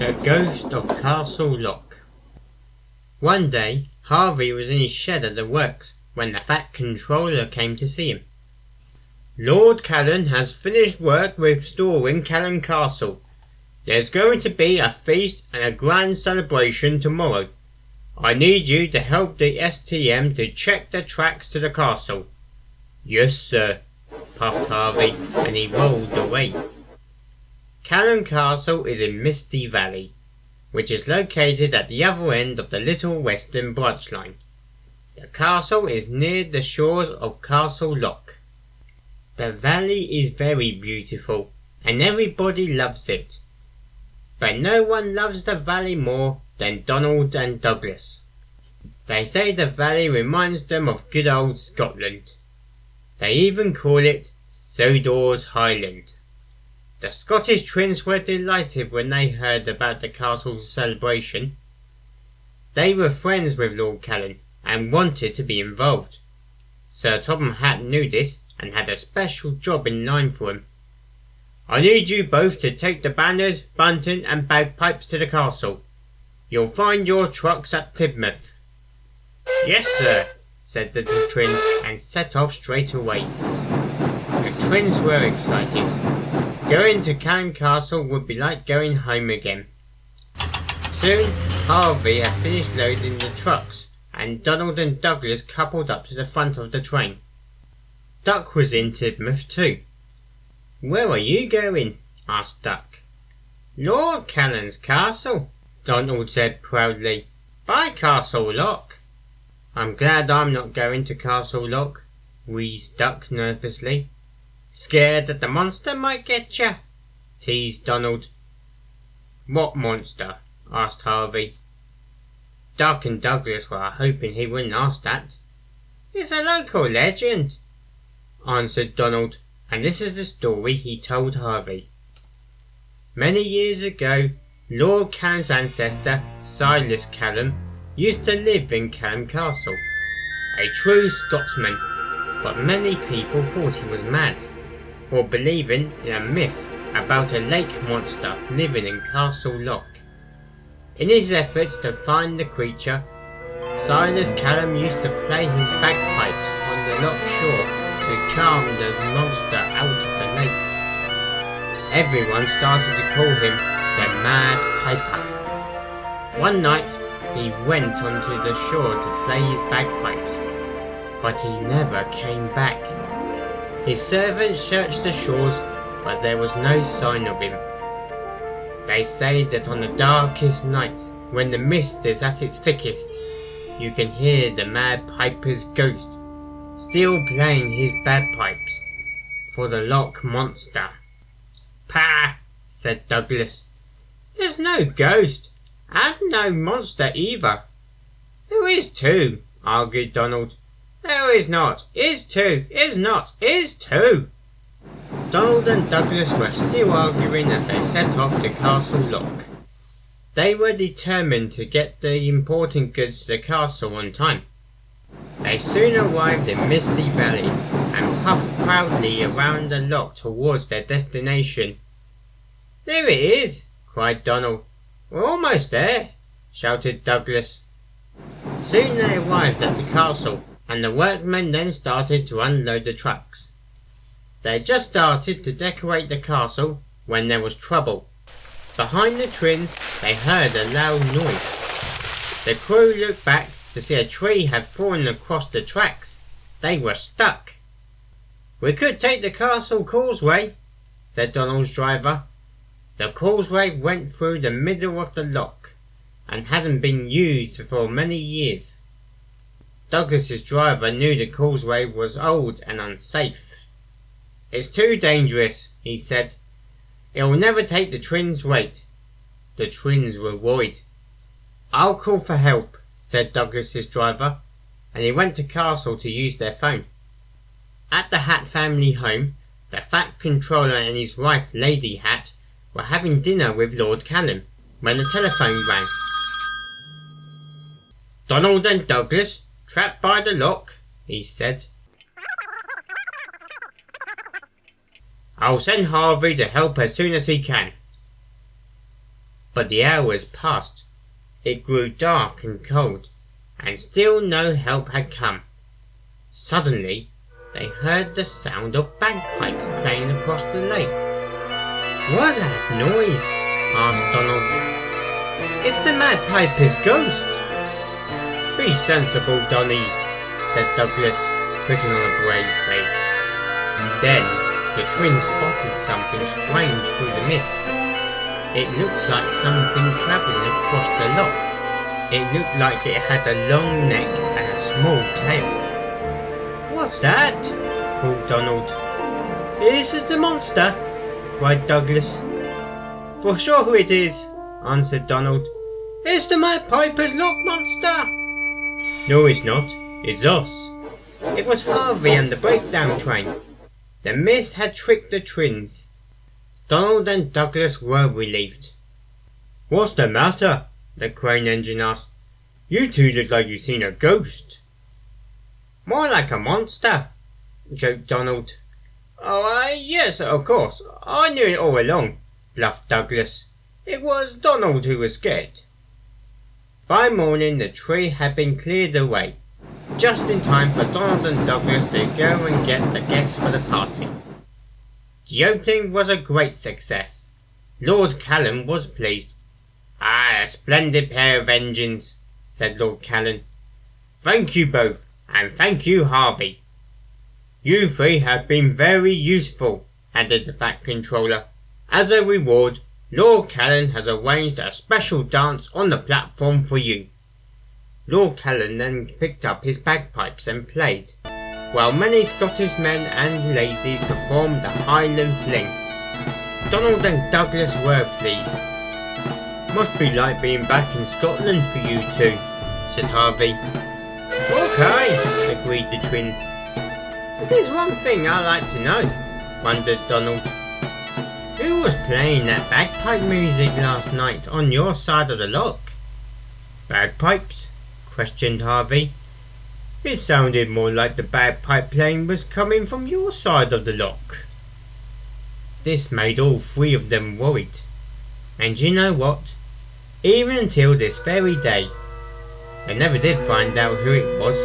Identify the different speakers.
Speaker 1: The Ghost of Castle Loch. One day, Harvey was in his shed at the works when the Fat Controller came to see him. "Lord Callan has finished work restoring Callan Castle. There's going to be a feast and a grand celebration tomorrow. I need you to help the STM to check the tracks to the castle." "Yes, sir," puffed Harvey, and he rolled away. Callan Castle is in Misty Valley, which is located at the other end of the Little Western Branch Line. The castle is near the shores of Castle Loch. The valley is very beautiful, and everybody loves it. But no one loves the valley more than Donald and Douglas. They say the valley reminds them of good old Scotland. They even call it Sodor's Highland. The Scottish twins were delighted when they heard about the castle's celebration. They were friends with Lord Callan and wanted to be involved. Sir Topham Hatt knew this and had a special job in line for him. "I need you both to take the banners, bunting and bagpipes to the castle. You'll find your trucks at Plymouth." "Yes, sir," said the twins and set off straight away. The twins were excited. Going to Callan Castle would be like going home again. Soon Harvey had finished loading the trucks and Donald and Douglas coupled up to the front of the train. Duck was in Tidmouth too. "Where are you going?" asked Duck. "Lord Callan's castle," Donald said proudly. "By Castle Loch." "I'm glad I'm not going to Castle Loch," wheezed Duck nervously. "Scared that the monster might get ya?" teased Donald. "What monster?" asked Harvey. Duck and Douglas were hoping he wouldn't ask that. "It's a local legend," answered Donald, and this is the story he told Harvey. Many years ago, Lord Callan's ancestor, Silas Callan, used to live in Callan Castle. A true Scotsman, but many people thought he was mad for believing in a myth about a lake monster living in Castle Loch. In his efforts to find the creature, Silas Callan used to play his bagpipes on the Loch shore to charm the monster out of the lake. Everyone started to call him the Mad Piper. One night he went onto the shore to play his bagpipes, but he never came back. His servants searched the shores, but there was no sign of him. They say that on the darkest nights, when the mist is at its thickest, you can hear the Mad Piper's ghost still playing his bagpipes for the Loch monster. "Pah!" said Douglas. "There's no ghost, and no monster either." "There is too," argued Donald. "There is not, is too, is not, is too." Donald and Douglas were still arguing as they set off to Castle Loch. They were determined to get the important goods to the castle on time. They soon arrived in Misty Valley and puffed proudly around the loch towards their destination. "There it is!" cried Donald. "We're almost there!" shouted Douglas. Soon they arrived at the castle, and the workmen then started to unload the trucks. They had just started to decorate the castle when there was trouble. Behind the twins they heard a loud noise. The crew looked back to see a tree had fallen across the tracks. They were stuck. "We could take the castle causeway," said Donald's driver. The causeway went through the middle of the loch and hadn't been used for many years. Douglas's driver knew the causeway was old and unsafe. "It's too dangerous," he said. "It'll never take the twins' weight." The twins were worried. "I'll call for help," said Douglas's driver, and he went to Castle to use their phone. At the Hatt family home, the Fat Controller and his wife Lady Hatt were having dinner with Lord Callan when the telephone rang. "Donald and Douglas, trapped by the loch," he said. "I'll send Harvey to help as soon as he can." But the hours passed. It grew dark and cold, and still no help had come. Suddenly, they heard the sound of bagpipes playing across the lake. "What's that noise?" asked Donald. "It's the Mad Piper's ghost." "Be sensible, Donny," said Douglas, putting on a brave face. Then the twins spotted something strange through the mist. It looked like something travelling across the loch. It looked like it had a long neck and a small tail. "What's that?" called Donald. "This is the monster," cried Douglas. "For sure it is," answered Donald. "It's the Mad Piper's Loch monster." "No, it's not. It's us." It was Harvey and the breakdown train. The mist had tricked the twins. Donald and Douglas were relieved. "What's the matter?" the crane engine asked. "You two look like you've seen a ghost." "More like a monster," joked Donald. "Oh, yes, of course. I knew it all along," bluffed Douglas. "It was Donald who was scared." By morning the tree had been cleared away, just in time for Donald and Douglas to go and get the guests for the party. The opening was a great success. Lord Callan was pleased. "A splendid pair of engines," said Lord Callan. "Thank you both, and thank you, Harvey." "You three have been very useful," added the Bat Controller. "As a reward, Lord Callan has arranged a special dance on the platform for you." Lord Callan then picked up his bagpipes and played, while many Scottish men and ladies performed the Highland Fling. Donald and Douglas were pleased. "Must be like being back in Scotland for you two," said Harvey. "Okay," agreed the twins. "But there's one thing I'd like to know," wondered Donald. "Who was playing that bagpipe music last night on your side of the loch?" "Bagpipes?" questioned Harvey. "It sounded more like the bagpipe playing was coming from your side of the loch." This made all three of them worried. And you know what? Even until this very day, they never did find out who it was.